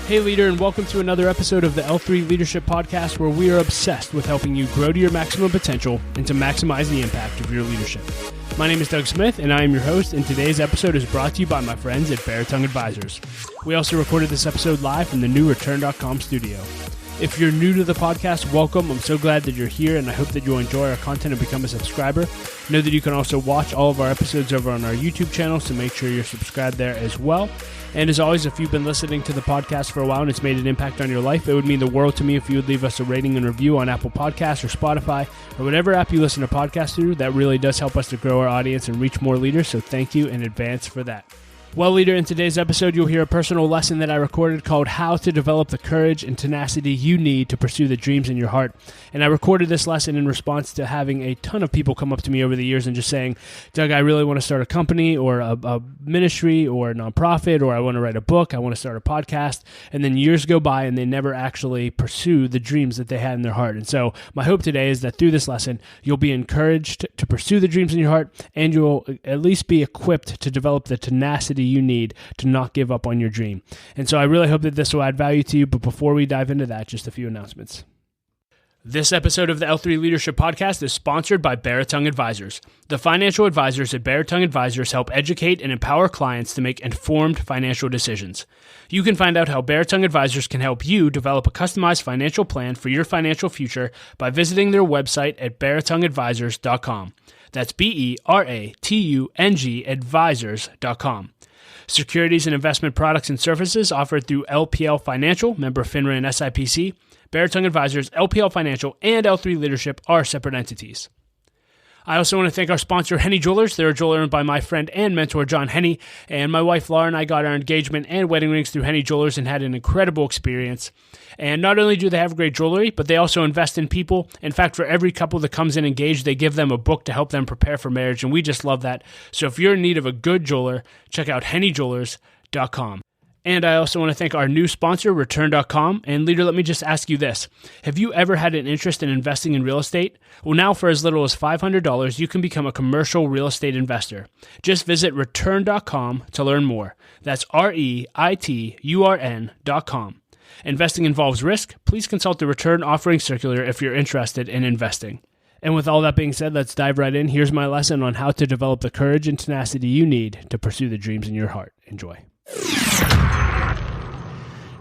Hey leader, and welcome to another episode of the L3 Leadership Podcast, where we are obsessed with helping you grow to your maximum potential and to maximize the impact of your leadership. My name is Doug Smith, and I am your host, and today's episode is brought to you by my friends at Baritone Advisors. We also recorded this episode live from the new Return.com studio. If you're new to the podcast, welcome. I'm so glad that you're here, and I hope that you'll enjoy our content and become a subscriber. Know that you can also watch all of our episodes over on our YouTube channel, so make sure you're subscribed there as well. And as always, if you've been listening to the podcast for a while and it's made an impact on your life, it would mean the world to me if you would leave us a rating and review on Apple Podcasts or Spotify or whatever app you listen to podcasts through. That really does help us to grow our audience and reach more leaders, so thank you in advance for that. Well, leader, in today's episode, you'll hear a personal lesson that I recorded called How to Develop the Courage and Tenacity You Need to Pursue the Dreams in Your Heart. And I recorded this lesson in response to having a ton of people come up to me over the years and just saying, Doug, I really want to start a company or a ministry or a nonprofit, or I want to write a book, I want to start a podcast. And then years go by and they never actually pursue the dreams that they had in their heart. And so my hope today is that through this lesson, you'll be encouraged to pursue the dreams in your heart, and you'll at least be equipped to develop the tenacity you need to not give up on your dream. And so I really hope that this will add value to you. But before we dive into that, just a few announcements. This episode of the L3 Leadership Podcast is sponsored by Baritone Advisors. The financial advisors at Baritone Advisors help educate and empower clients to make informed financial decisions. You can find out how Baritone Advisors can help you develop a customized financial plan for your financial future by visiting their website at baritoneadvisors.com. That's BERATUNG advisors.com. Securities and investment products and services offered through LPL Financial, member FINRA and SIPC. Baritone Advisors, LPL Financial, and L3 Leadership are separate entities. I also want to thank our sponsor, Henny Jewelers. They're a jeweler owned by my friend and mentor, John Henny, and my wife, Laura, and I got our engagement and wedding rings through Henny Jewelers and had an incredible experience. And not only do they have great jewelry, but they also invest in people. In fact, for every couple that comes in engaged, they give them a book to help them prepare for marriage, and we just love that. So if you're in need of a good jeweler, check out hennyjewelers.com. And I also want to thank our new sponsor, Return.com. And leader, let me just ask you this. Have you ever had an interest in investing in real estate? Well, now for as little as $500, you can become a commercial real estate investor. Just visit Return.com to learn more. That's REITURN.com. Investing involves risk. Please consult the Return Offering Circular if you're interested in investing. And with all that being said, let's dive right in. Here's my lesson on how to develop the courage and tenacity you need to pursue the dreams in your heart. Enjoy.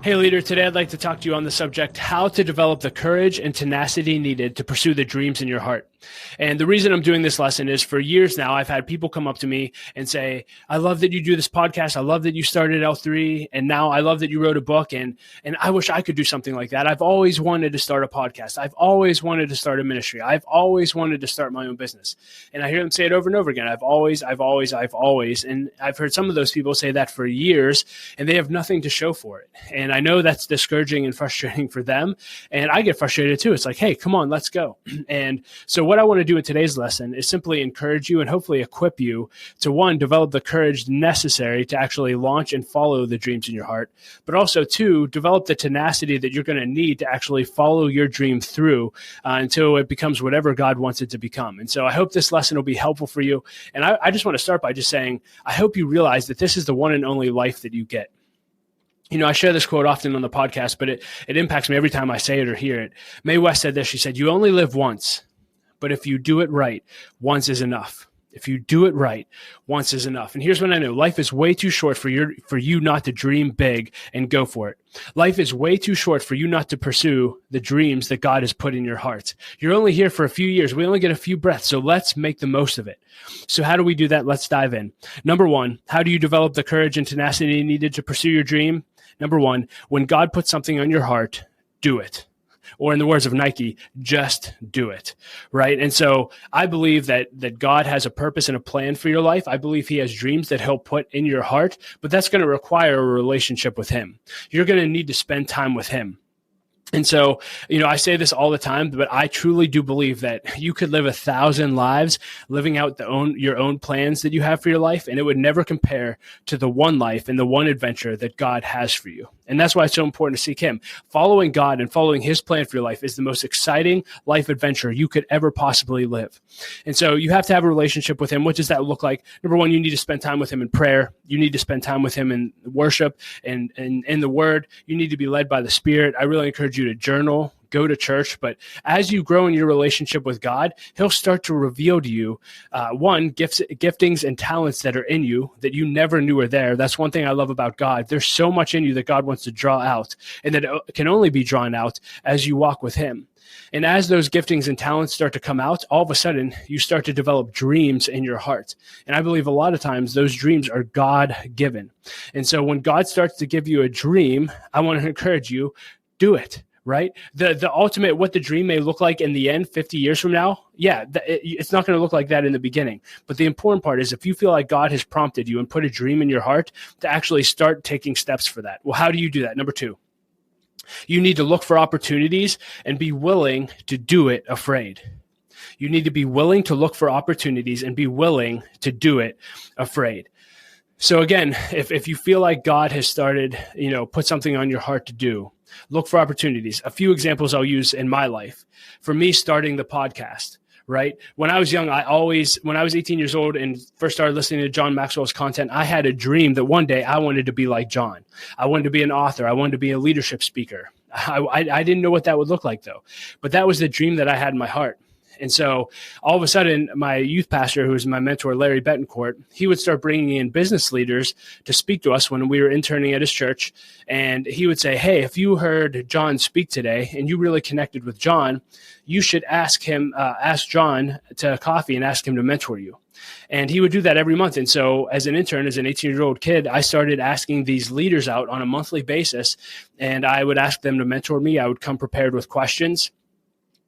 Hey leader, today I'd like to talk to you on the subject, how to develop the courage and tenacity needed to pursue the dreams in your heart. And the reason I'm doing this lesson is for years now, I've had people come up to me and say, I love that you do this podcast. I love that you started L3. And now I love that you wrote a book. And I wish I could do something like that. I've always wanted to start a podcast. I've always wanted to start a ministry. I've always wanted to start my own business. And I hear them say it over and over again. I've always. And I've heard some of those people say that for years, and they have nothing to show for it. And I know that's discouraging and frustrating for them. And I get frustrated too. It's like, hey, come on, let's go. And so what I want to do in today's lesson is simply encourage you and hopefully equip you to, one, develop the courage necessary to actually launch and follow the dreams in your heart, but also, two, develop the tenacity that you're going to need to actually follow your dream through until it becomes whatever God wants it to become. And so I hope this lesson will be helpful for you. And I just want to start by just saying, I hope you realize that this is the one and only life that you get. You know, I share this quote often on the podcast, but it impacts me every time I say it or hear it. Mae West said this. She said, you only live once, but if you do it right, once is enough. If you do it right, once is enough. And here's what I know. Life is way too short for you not to dream big and go for it. Life is way too short for you not to pursue the dreams that God has put in your heart. You're only here for a few years. We only get a few breaths, so let's make the most of it. So how do we do that? Let's dive in. Number one, how do you develop the courage and tenacity needed to pursue your dream? Number one, when God puts something on your heart, do it. Or in the words of Nike, just do it, right? And so I believe that God has a purpose and a plan for your life. I believe he has dreams that he'll put in your heart, but that's going to require a relationship with him. You're going to need to spend time with him. And so, you know, I say this all the time, but I truly do believe that you could live 1,000 lives living out your own plans that you have for your life, and it would never compare to the one life and the one adventure that God has for you. And that's why it's so important to seek him. Following God and following his plan for your life is the most exciting life adventure you could ever possibly live. And so you have to have a relationship with him. What does that look like? Number one, you need to spend time with him in prayer. You need to spend time with him in worship and in the word. You need to be led by the Spirit. I really encourage you to journal, go to church. But as you grow in your relationship with God, he'll start to reveal to you, giftings and talents that are in you that you never knew were there. That's one thing I love about God. There's so much in you that God wants to draw out, and that it can only be drawn out as you walk with him. And as those giftings and talents start to come out, all of a sudden you start to develop dreams in your heart. And I believe a lot of times those dreams are God-given. And so when God starts to give you a dream, I want to encourage you, do it. Right? The ultimate, what the dream may look like in the end, 50 years from now. Yeah, it's not going to look like that in the beginning. But the important part is if you feel like God has prompted you and put a dream in your heart, to actually start taking steps for that. Well, how do you do that? Number two, you need to look for opportunities and be willing to do it afraid. You need to be willing to look for opportunities and be willing to do it afraid. So again, if you feel like God has started, put something on your heart to do, look for opportunities. A few examples I'll use in my life. For me, starting the podcast, right? When I was young, when I was 18 years old and first started listening to John Maxwell's content, I had a dream that one day I wanted to be like John. I wanted to be an author. I wanted to be a leadership speaker. I didn't know what that would look like though, but that was the dream that I had in my heart. And so all of a sudden, my youth pastor, who was my mentor, Larry Betancourt, he would start bringing in business leaders to speak to us when we were interning at his church. And he would say, hey, if you heard John speak today and you really connected with John, you should ask John to coffee and ask him to mentor you. And he would do that every month. And so as an intern, as an 18-year-old kid, I started asking these leaders out on a monthly basis. And I would ask them to mentor me. I would come prepared with questions.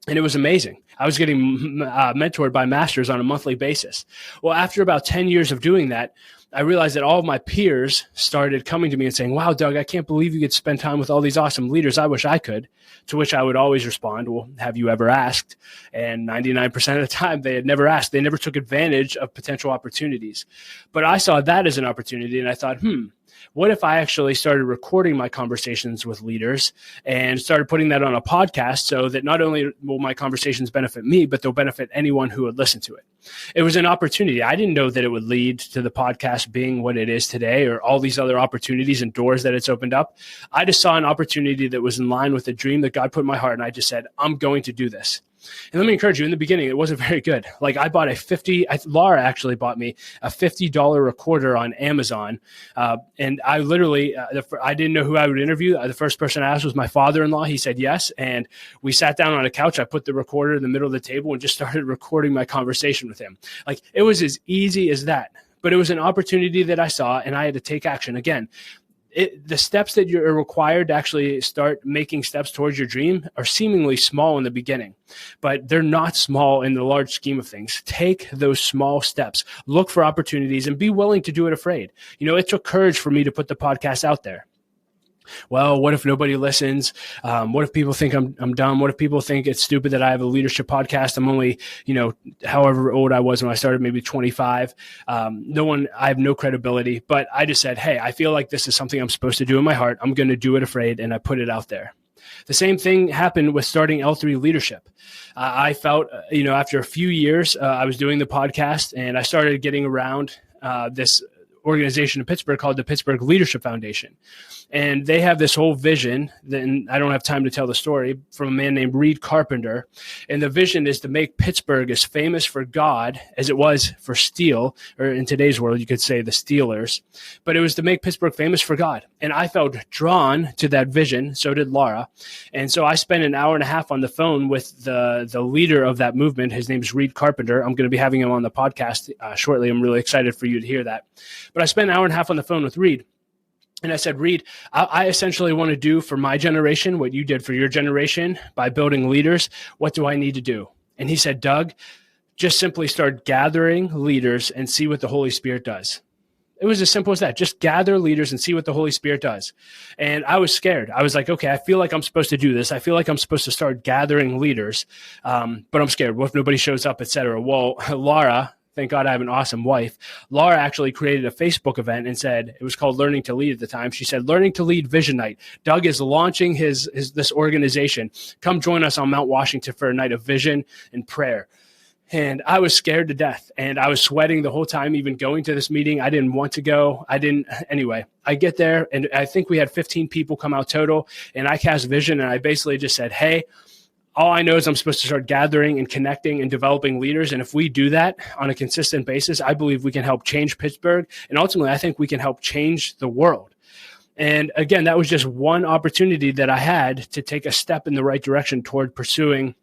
And it was amazing. I was getting mentored by masters on a monthly basis. Well, after about 10 years of doing that, I realized that all of my peers started coming to me and saying, wow, Doug, I can't believe you get to spend time with all these awesome leaders. I wish I could. To which I would always respond, well, have you ever asked? And 99% of the time, they had never asked. They never took advantage of potential opportunities. But I saw that as an opportunity, and I thought, what if I actually started recording my conversations with leaders and started putting that on a podcast so that not only will my conversations benefit me, but they'll benefit anyone who would listen to it. It was an opportunity. I didn't know that it would lead to the podcast being what it is today or all these other opportunities and doors that it's opened up. I just saw an opportunity that was in line with the dream that God put in my heart. And I just said, I'm going to do this. And let me encourage you, in the beginning, it wasn't very good. Like I bought Laura actually bought me a $50 recorder on Amazon. And I literally, I didn't know who I would interview. The first person I asked was my father-in-law. He said yes. And we sat down on a couch. I put the recorder in the middle of the table and just started recording my conversation with him. Like it was as easy as that. But it was an opportunity that I saw and I had to take action. Again, the steps that you're required to actually start making steps towards your dream are seemingly small in the beginning, but they're not small in the large scheme of things. Take those small steps, look for opportunities, and be willing to do it afraid. It took courage for me to put the podcast out there. Well, what if nobody listens? What if people think I'm dumb? What if people think it's stupid that I have a leadership podcast? I'm only, however old I was when I started, maybe 25. I have no credibility, but I just said, hey, I feel like this is something I'm supposed to do in my heart. I'm going to do it afraid. And I put it out there. The same thing happened with starting L3 Leadership. I felt, after a few years, I was doing the podcast and I started getting around this organization in Pittsburgh called the Pittsburgh Leadership Foundation. And they have this whole vision, and I don't have time to tell the story, from a man named Reed Carpenter. And the vision is to make Pittsburgh as famous for God as it was for steel, or in today's world, you could say the Steelers. But it was to make Pittsburgh famous for God. And I felt drawn to that vision. So did Laura. And so I spent an hour and a half on the phone with the leader of that movement. His name is Reed Carpenter. I'm going to be having him on the podcast shortly. I'm really excited for you to hear that. But I spent an hour and a half on the phone with Reed. And I said, Reed, I essentially want to do for my generation what you did for your generation by building leaders. What do I need to do? And he said, Doug, just simply start gathering leaders and see what the Holy Spirit does. It was as simple as that. Just gather leaders and see what the Holy Spirit does. And I was scared. I was like, okay, I feel like I'm supposed to do this. I feel like I'm supposed to start gathering leaders, but I'm scared. What if nobody shows up, et cetera? Well, Laura, Thank God I have an awesome wife. Laura actually created a Facebook event and said, it was called Learning to Lead at the time. She said, Learning to Lead Vision Night. Doug is launching this organization. Come join us on Mount Washington for a night of vision and prayer. And I was scared to death, and I was sweating the whole time, even going to this meeting. I didn't want to go. Anyway, I get there, and I think we had 15 people come out total, and I cast vision, and I basically just said, hey, all I know is I'm supposed to start gathering and connecting and developing leaders. And if we do that on a consistent basis, I believe we can help change Pittsburgh. And ultimately, I think we can help change the world. And again, that was just one opportunity that I had to take a step in the right direction toward pursuing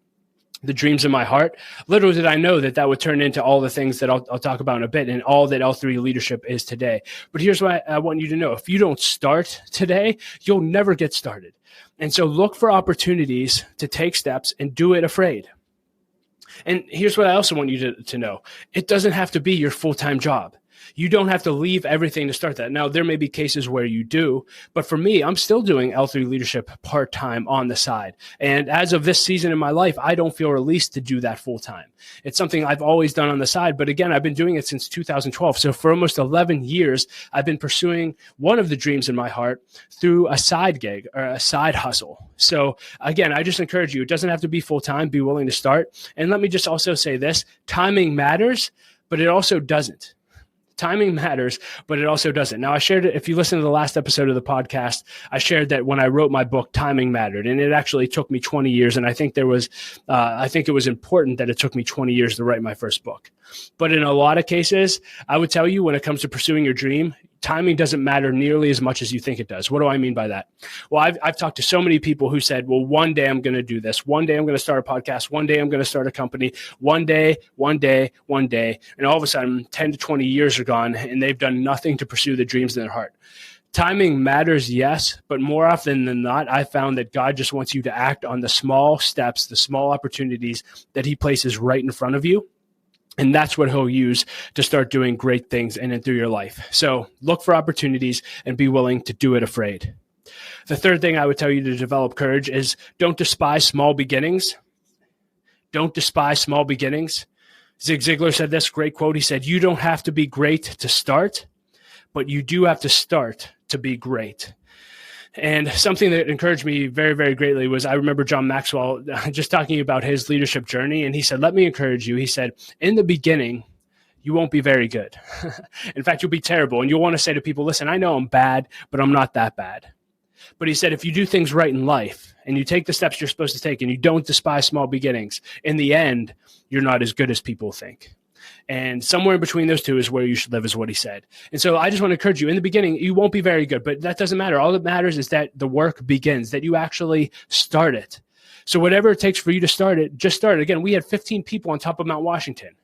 the dreams in my heart. Little did I know that would turn into all the things that I'll talk about in a bit and all that L3 leadership is today. But here's what I want you to know. If you don't start today, you'll never get started. And so look for opportunities to take steps and do it afraid. And here's what I also want you to know. It doesn't have to be your full-time job. You don't have to leave everything to start that. Now, there may be cases where you do, but for me, I'm still doing L3 leadership part-time on the side. And as of this season in my life, I don't feel released to do that full-time. It's something I've always done on the side, but again, I've been doing it since 2012. So for almost 11 years, I've been pursuing one of the dreams in my heart through a side gig or a side hustle. So again, I just encourage you, it doesn't have to be full-time, be willing to start. And let me just also say this, timing matters, but it also doesn't. Timing matters, but it also doesn't. Now, I shared it. If you listen to the last episode of the podcast, I shared that when I wrote my book, timing mattered, and it actually took me 20 years. And I think it was important that it took me 20 years to write my first book. But in a lot of cases, I would tell you when it comes to pursuing your dream, timing doesn't matter nearly as much as you think it does. What do I mean by that? Well, I've talked to so many people who said, well, one day I'm going to do this. One day I'm going to start a podcast. One day I'm going to start a company. One day. And all of a sudden, 10 to 20 years are gone, and they've done nothing to pursue the dreams in their heart. Timing matters, yes, but more often than not, I found that God just wants you to act on the small steps, the small opportunities that he places right in front of you. And that's what he'll use to start doing great things in and through your life. So look for opportunities and be willing to do it afraid. The third thing I would tell you to develop courage is don't despise small beginnings. Don't despise small beginnings. Zig Ziglar said this great quote. He said, you don't have to be great to start, but you do have to start to be great. And something that encouraged me very, very greatly was I remember John Maxwell just talking about his leadership journey. And he said, let me encourage you. He said, in the beginning, you won't be very good. In fact, you'll be terrible. And you'll want to say to people, listen, I know I'm bad, but I'm not that bad. But he said, if you do things right in life and you take the steps you're supposed to take and you don't despise small beginnings, in the end, you're not as good as people think. And somewhere in between those two is where you should live, is what he said. And so I just want to encourage you, in the beginning, you won't be very good, but that doesn't matter. All that matters is that the work begins, that you actually start it. So whatever it takes for you to start it, just start it. Again, we had 15 people on top of Mount Washington.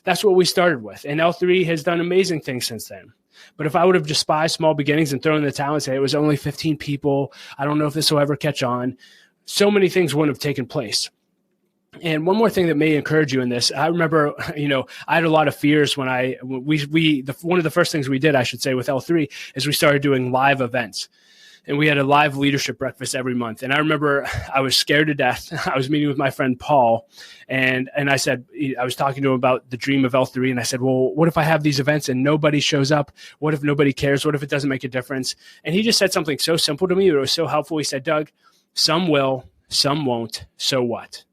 That's what we started with. And L3 has done amazing things since then. But if I would have despised small beginnings and thrown in the towel and say it was only 15 people, I don't know if this will ever catch on, so many things wouldn't have taken place. And one more thing that may encourage you in this, I remember, I had a lot of fears when one of the first things we did, I should say, with L3 is we started doing live events. And we had a live leadership breakfast every month. And I remember I was scared to death. I was meeting with my friend Paul, and I said, I was talking to him about the dream of L3. And I said, well, what if I have these events and nobody shows up? What if nobody cares? What if it doesn't make a difference? And he just said something so simple to me, but it was so helpful. He said, Doug, some will, some won't. So what?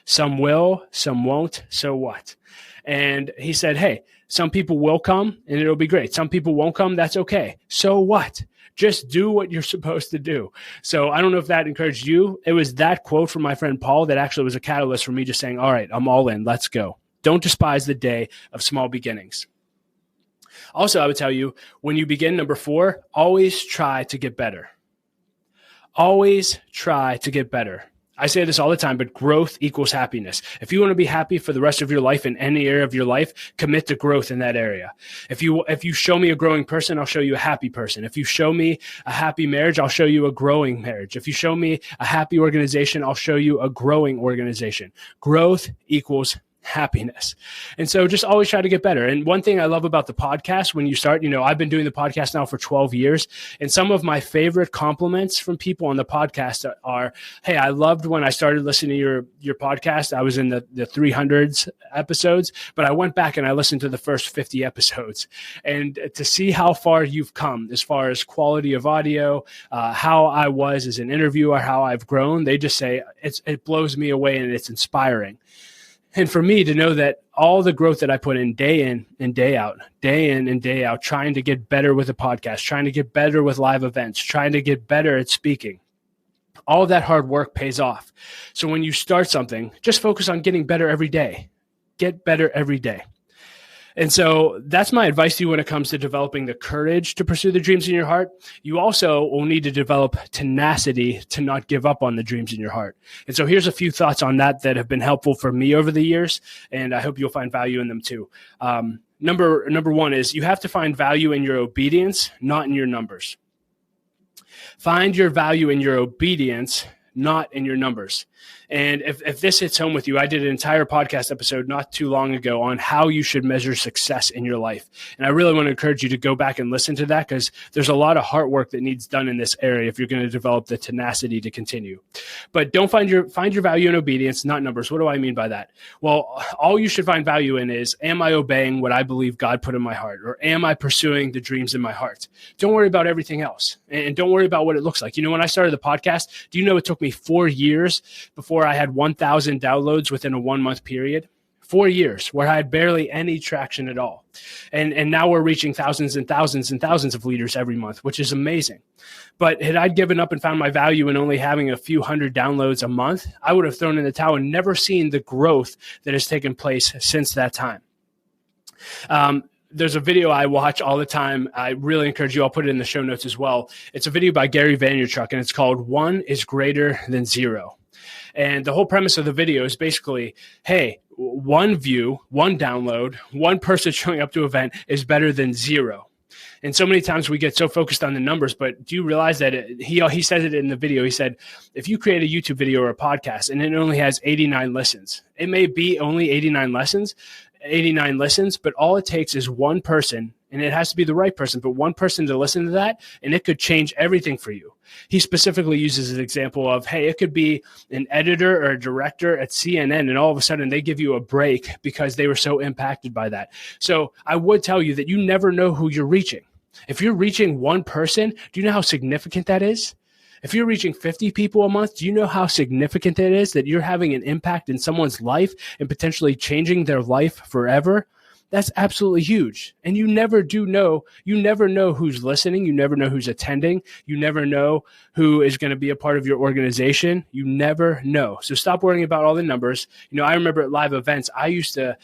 Some will, some won't. So what? And he said, hey, some people will come and it'll be great. Some people won't come. That's okay. So what? Just do what you're supposed to do. So I don't know if that encouraged you. It was that quote from my friend Paul that actually was a catalyst for me just saying, all right, I'm all in. Let's go. Don't despise the day of small beginnings. Also, I would tell you, when you begin, number 4, always try to get better. Always try to get better. I say this all the time, but growth equals happiness. If you want to be happy for the rest of your life in any area of your life, commit to growth in that area. If you show me a growing person, I'll show you a happy person. If you show me a happy marriage, I'll show you a growing marriage. If you show me a happy organization, I'll show you a growing organization. Growth equals happiness. And so just always try to get better. And one thing I love about the podcast, when you start, I've been doing the podcast now for 12 years. And some of my favorite compliments from people on the podcast are, hey, I loved when I started listening to your podcast. I was in the 300s episodes, but I went back and I listened to the first 50 episodes. And to see how far you've come as far as quality of audio, how I was as an interviewer, how I've grown, they just say it blows me away and it's inspiring. And for me to know that all the growth that I put in and day out, trying to get better with a podcast, trying to get better with live events, trying to get better at speaking, all of that hard work pays off. So when you start something, just focus on getting better every day. Get better every day. And so that's my advice to you when it comes to developing the courage to pursue the dreams in your heart. You also will need to develop tenacity to not give up on the dreams in your heart. And so here's a few thoughts on that have been helpful for me over the years, and I hope you'll find value in them too. Number one is you have to find value in your obedience, not in your numbers. Find your value in your obedience, not in your numbers. And if this hits home with you, I did an entire podcast episode not too long ago on how you should measure success in your life. And I really want to encourage you to go back and listen to that, because there's a lot of hard work that needs done in this area if you're going to develop the tenacity to continue. But don't find your value in obedience, not numbers. What do I mean by that? Well, all you should find value in is, am I obeying what I believe God put in my heart? Or am I pursuing the dreams in my heart? Don't worry about everything else. And don't worry about what it looks like. When I started the podcast, do you know it took me 4 years before I had 1,000 downloads within a 1 month period? 4 years where I had barely any traction at all. And now we're reaching thousands and thousands and thousands of leaders every month, which is amazing. But had I given up and found my value in only having a few hundred downloads a month, I would have thrown in the towel and never seen the growth that has taken place since that time. There's a video I watch all the time. I really encourage you. I'll put it in the show notes as well. It's a video by Gary Vaynerchuk, and it's called 1 is Greater Than 0. And the whole premise of the video is basically, hey, one view, one download, one person showing up to an event is better than 0. And so many times we get so focused on the numbers, but do you realize that he said it in the video? He said, if you create a YouTube video or a podcast and it only has 89 listens, it may be only 89 listens, but all it takes is one person, and it has to be the right person, but one person to listen to that, and it could change everything for you. He specifically uses an example of, hey, it could be an editor or a director at CNN, and all of a sudden they give you a break because they were so impacted by that. So I would tell you that you never know who you're reaching. If you're reaching one person, do you know how significant that is? If you're reaching 50 people a month, do you know how significant it is that you're having an impact in someone's life and potentially changing their life forever? That's absolutely huge. And you never know who's listening. You never know who's attending. You never know who is going to be a part of your organization. You never know. So stop worrying about all the numbers. I remember at live events, I used to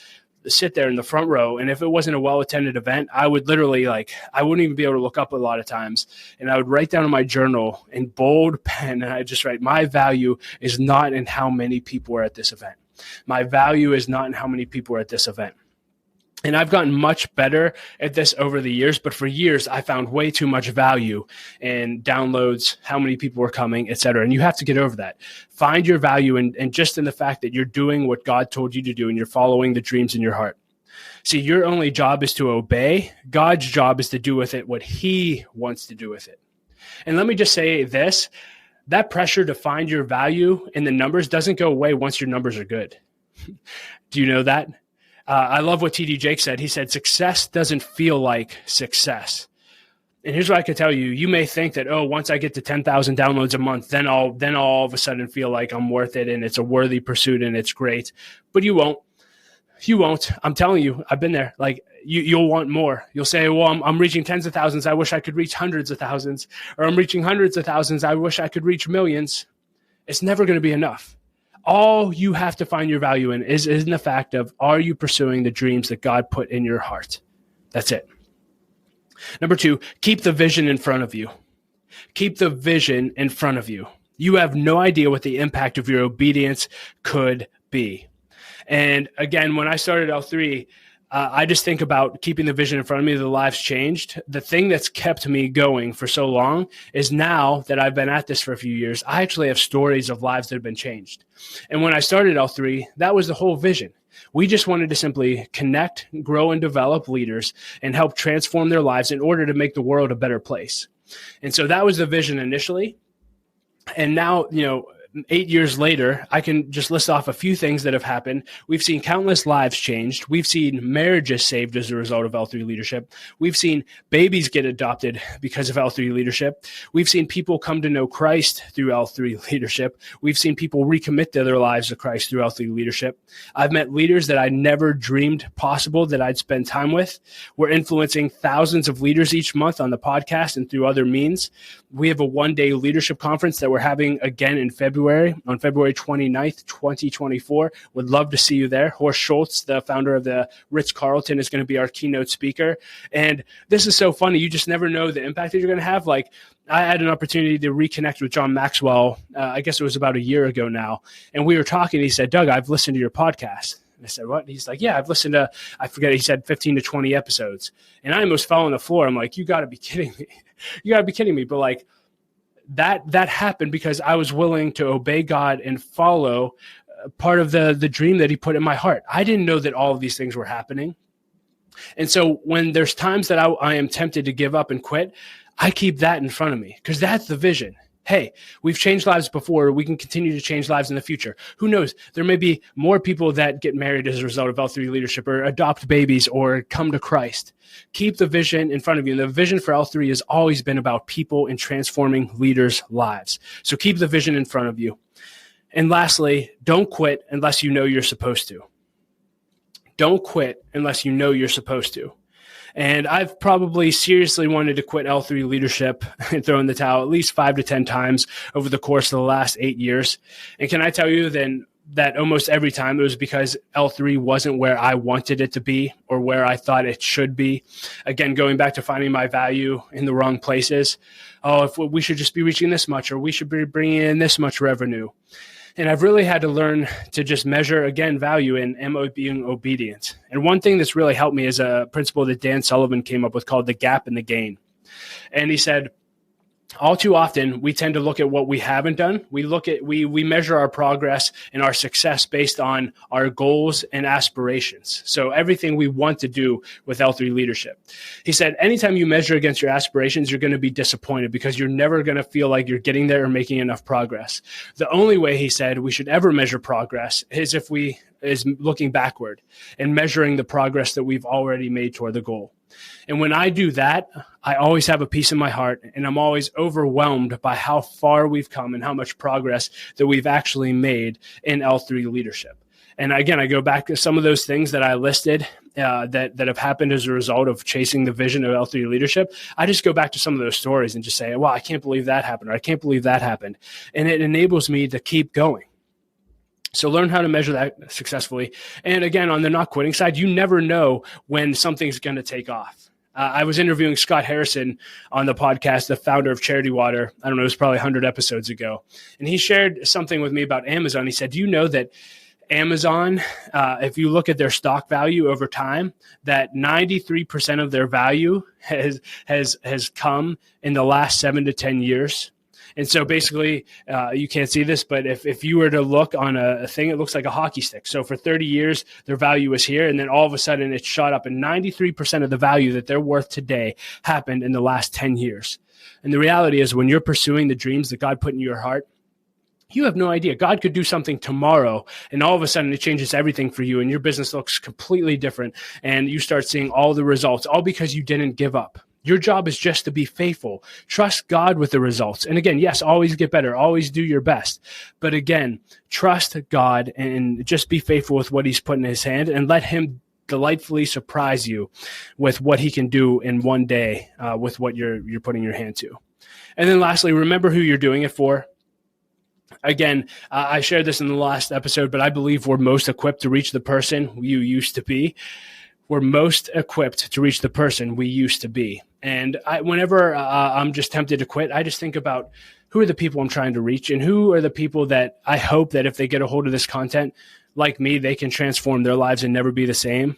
sit there in the front row, and if it wasn't a well-attended event, I would literally I wouldn't even be able to look up a lot of times, and I would write down in my journal in bold pen, and I just write, my value is not in how many people are at this event. My value is not in how many people are at this event. And I've gotten much better at this over the years, but for years I found way too much value in downloads, how many people are coming, et cetera. And you have to get over that. Find your value in just in the fact that you're doing what God told you to do and you're following the dreams in your heart. See, your only job is to obey. God's job is to do with it what he wants to do with it. And let me just say this, that pressure to find your value in the numbers doesn't go away once your numbers are good. Do you know that? I love what T.D. Jakes said. He said, success doesn't feel like success. And here's what I can tell you. You may think that, once I get to 10,000 downloads a month, then I'll all of a sudden feel like I'm worth it and it's a worthy pursuit and it's great. But you won't. You won't. I'm telling you, I've been there. You'll want more. You'll say, well, I'm reaching tens of thousands. I wish I could reach hundreds of thousands. Or I'm reaching hundreds of thousands. I wish I could reach millions. It's never going to be enough. All you have to find your value in is in the fact of, are you pursuing the dreams that God put in your heart? That's it. Number 2, keep the vision in front of you. Keep the vision in front of you. You have no idea what the impact of your obedience could be. And again, when I started L3, I just think about keeping the vision in front of me. The lives changed. The thing that's kept me going for so long is now that I've been at this for a few years, I actually have stories of lives that have been changed. And when I started L3, that was the whole vision. We just wanted to simply connect, grow, and develop leaders and help transform their lives in order to make the world a better place. And so that was the vision initially. And now, 8 years later, I can just list off a few things that have happened. We've seen countless lives changed. We've seen marriages saved as a result of L3 leadership. We've seen babies get adopted because of L3 leadership. We've seen people come to know Christ through L3 leadership. We've seen people recommit their lives to Christ through L3 leadership. I've met leaders that I never dreamed possible that I'd spend time with. We're influencing thousands of leaders each month on the podcast and through other means. We have a one-day leadership conference that we're having again in February, on February 29th, 2024. Would love to see you there. Horst Schultz, the founder of the Ritz-Carlton, is going to be our keynote speaker. And this is so funny. You just never know the impact that you're going to have. Like, I had an opportunity to reconnect with John Maxwell. I guess it was about a year ago now. And we were talking. He said, Doug, I've listened to your podcast. And I said, what? He's like, yeah, I've listened to, I forget, he said 15 to 20 episodes. And I almost fell on the floor. I'm like, you got to be kidding me. You got to be kidding me. But like, that happened because I was willing to obey God and follow part of the dream that he put in my heart. I didn't know that all of these things were happening. And so when there's times that I am tempted to give up and quit, I keep that in front of me because that's the vision. Hey, we've changed lives before. We can continue to change lives in the future. Who knows? There may be more people that get married as a result of L3 leadership or adopt babies or come to Christ. Keep the vision in front of you. And the vision for L3 has always been about people and transforming leaders' lives. So keep the vision in front of you. And lastly, don't quit unless you know you're supposed to. Don't quit unless you know you're supposed to. And I've probably seriously wanted to quit L3 leadership and throw in the towel at least 5 to 10 times over the course of the last 8 years. And can I tell you then that almost every time it was because L3 wasn't where I wanted it to be or where I thought it should be. Again, going back to finding my value in the wrong places. Oh, if we should just be reaching this much, or we should be bringing in this much revenue. And I've really had to learn to just measure, again, value in am I being obedient. And one thing that's really helped me is a principle that Dan Sullivan came up with called the gap and the gain. And he said, all too often, we tend to look at what we haven't done. We measure our progress and our success based on our goals and aspirations. So everything we want to do with L3 leadership. He said, anytime you measure against your aspirations, you're going to be disappointed because you're never going to feel like you're getting there or making enough progress. The only way, he said, we should ever measure progress is looking backward and measuring the progress that we've already made toward the goal. And when I do that, I always have a peace in my heart, and I'm always overwhelmed by how far we've come and how much progress that we've actually made in L3 leadership. And again, I go back to some of those things that I listed that have happened as a result of chasing the vision of L3 leadership. I just go back to some of those stories and just say, wow, I can't believe that happened, or I can't believe that happened. And it enables me to keep going. So learn how to measure that successfully. And again, on the not quitting side, you never know when something's going to take off. I was interviewing Scott Harrison on the podcast, the founder of Charity Water. I don't know, it was probably 100 episodes ago. And he shared something with me about Amazon. He said, do you know that Amazon, if you look at their stock value over time, that 93% of their value has come in the last 7 to 10 years? And so basically, you can't see this, but if you were to look on a thing, it looks like a hockey stick. So for 30 years, their value was here, and then all of a sudden it shot up, and 93% of the value that they're worth today happened in the last 10 years. And the reality is when you're pursuing the dreams that God put in your heart, you have no idea. God could do something tomorrow, and all of a sudden it changes everything for you, and your business looks completely different, and you start seeing all the results, all because you didn't give up. Your job is just to be faithful. Trust God with the results. And again, yes, always get better. Always do your best. But again, trust God and just be faithful with what he's put in his hand, and let him delightfully surprise you with what he can do in one day with what you're putting your hand to. And then lastly, remember who you're doing it for. Again, I shared this in the last episode, but I believe we're most equipped to reach the person you used to be. We're most equipped to reach the person we used to be. And whenever I'm just tempted to quit, I just think about who are the people I'm trying to reach, and who are the people that I hope that if they get a hold of this content, like me, they can transform their lives and never be the same.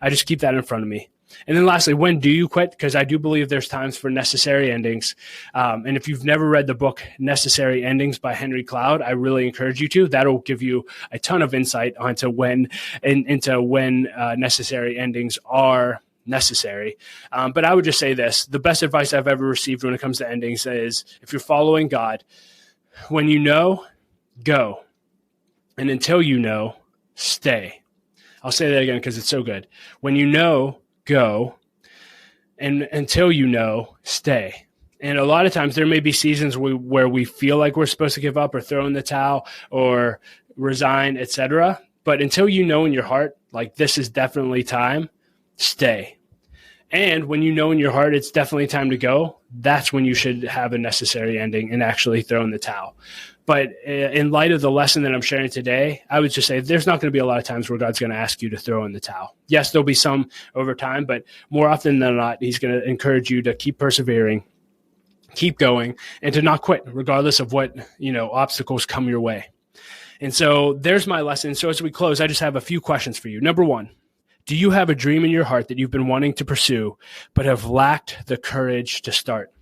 I just keep that in front of me. And then lastly, when do you quit? Because I do believe there's times for necessary endings. And if you've never read the book Necessary Endings by Henry Cloud, I really encourage you to. That'll give you a ton of insight into when necessary endings are necessary. But I would just say this. The best advice I've ever received when it comes to endings is, if you're following God, when you know, go. And until you know, stay. I'll say that again because it's so good. When you know, go, and until you know, stay. And a lot of times there may be seasons where we feel like we're supposed to give up or throw in the towel or resign, etc. But until you know in your heart, like, this is definitely time, stay. And when you know in your heart it's definitely time to go, that's when you should have a necessary ending and actually throw in the towel. But in light of the lesson that I'm sharing today, I would just say there's not going to be a lot of times where God's going to ask you to throw in the towel. Yes, there'll be some over time, but more often than not, he's going to encourage you to keep persevering, keep going, and to not quit, regardless of what, obstacles come your way. And so there's my lesson. So as we close, I just have a few questions for you. Number one, do you have a dream in your heart that you've been wanting to pursue, but have lacked the courage to start?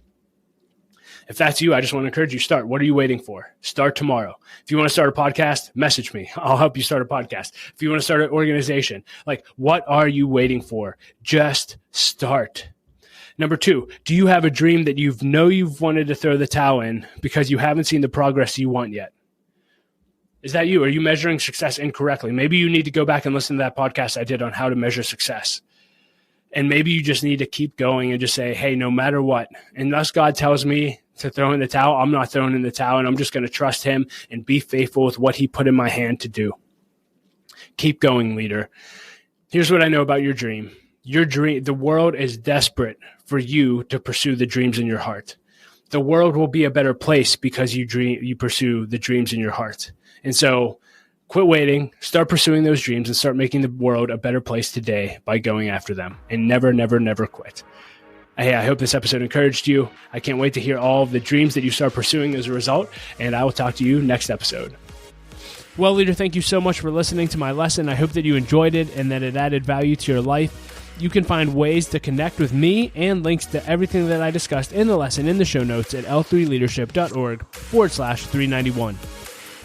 If that's you, I just want to encourage you, start. What are you waiting for? Start tomorrow. If you want to start a podcast, message me. I'll help you start a podcast. If you want to start an organization, what are you waiting for? Just start. Number two, do you have a dream that you've wanted to throw the towel in because you haven't seen the progress you want yet? Is that you? Are you measuring success incorrectly? Maybe you need to go back and listen to that podcast I did on how to measure success. And maybe you just need to keep going and just say, hey, no matter what, unless God tells me to throw in the towel, I'm not throwing in the towel, and I'm just going to trust him and be faithful with what he put in my hand to do. Keep going, leader. Here's what I know about your dream. Your dream, the world is desperate for you to pursue the dreams in your heart. The world will be a better place because you pursue the dreams in your heart. And so quit waiting, start pursuing those dreams, and start making the world a better place today by going after them. And never, never, never quit. Hey, I hope this episode encouraged you. I can't wait to hear all of the dreams that you start pursuing as a result, and I will talk to you next episode. Well, leader, thank you so much for listening to my lesson. I hope that you enjoyed it and that it added value to your life. You can find ways to connect with me and links to everything that I discussed in the lesson in the show notes at l3leadership.org/391.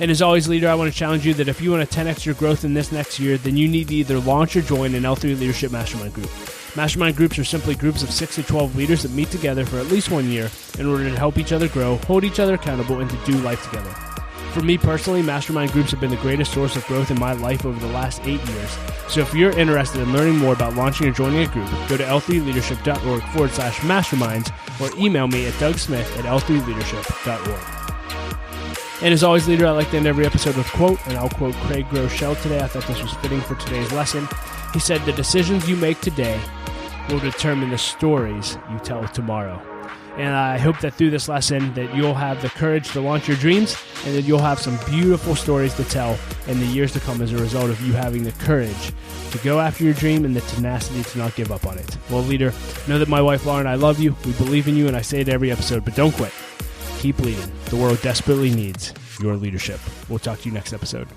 And as always, leader, I want to challenge you that if you want to 10x your growth in this next year, then you need to either launch or join an L3 Leadership Mastermind Group. Mastermind groups are simply groups of 6 to 12 leaders that meet together for at least 1 year in order to help each other grow, hold each other accountable, and to do life together. For me personally, mastermind groups have been the greatest source of growth in my life over the last 8 years. So if you're interested in learning more about launching or joining a group, go to l3leadership.org/masterminds or email me at dougsmith@l3leadership.org. And as always, leader, I like to end every episode with a quote, and I'll quote Craig Groeschel today. I thought this was fitting for today's lesson. He said, "The decisions you make today will determine the stories you tell tomorrow." And I hope that through this lesson that you'll have the courage to launch your dreams and that you'll have some beautiful stories to tell in the years to come as a result of you having the courage to go after your dream and the tenacity to not give up on it. Well, leader, know that my wife, Lauren, and I love you. We believe in you, and I say it every episode, but don't quit. Keep leading. The world desperately needs your leadership. We'll talk to you next episode.